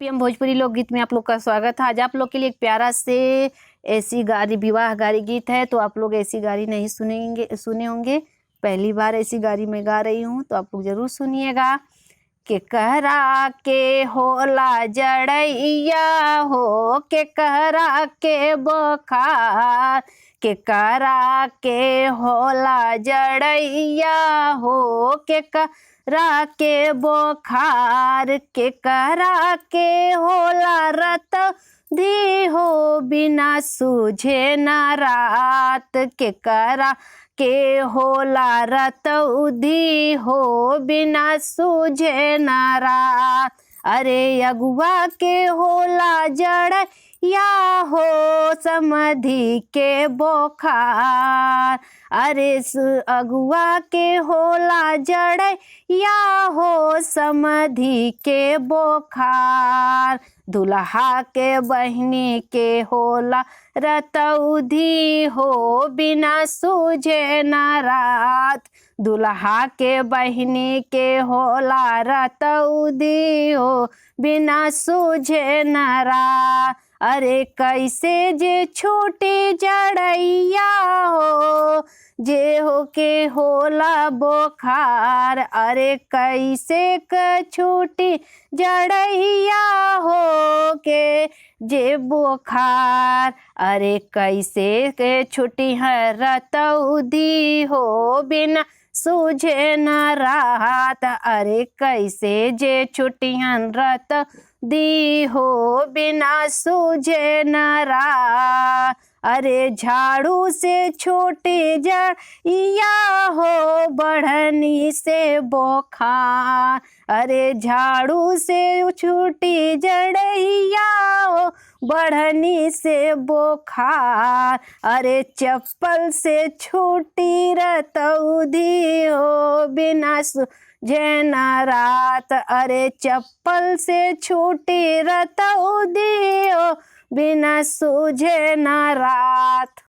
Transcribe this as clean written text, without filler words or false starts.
PM Bhojpuri लोकगीत में आप लोग का स्वागत है। आज आप लोग के लिए एक प्यारा से ऐसी गारी विवाह गारी गीत है। तो आप लोग ऐसी गारी नहीं सुने होंगे, पहली बार ऐसी गारी में गा रही हूँ, तो आप लोग जरूर सुनिएगा। के कहरा के होला जड़ैया हो, के कहरा के बोखार, के कहरा के होला जड़ैया हो, के कहरा के बोखार, के कहरा के होला रत दी हो, बिना सूझे न रात, के कहरा के होला रत उदी हो, बिना सूझे न रात। अरे अगुआ के होला जड़ या हो, समधि के बोखार, अरे अगुआ के होला जड़ या हो, समधि के बोखार। दुल्हा के बहनी के होला रतौधी हो, बिना सूझे न रात, दुल्हा के बहनी के होला रतौधी हो, बिना सूझे न रात। अरे कैसे जे छूटी जड़ैया हो, जे हो के होला बोखार, अरे कैसे क छूटी जड़ैया हो के जे बोखार, अरे कैसे के छुट्टी है रतौधी हो, बिना सूझे न रात, अरे कैसे जे छुट्टी है रत दी हो, बिना सूझे न रात। अरे झाड़ू से छोटे जड़िया हो, बढ़नी से बोखार, अरे झाड़ू से छोटी जड़िया हो, बढ़नी से बोखार, अरे चप्पल से छूटी रतौधी हो, बिना सूझे न रात, अरे चप्पल से छूटी रतौधी हो, बिना सूझे न रात।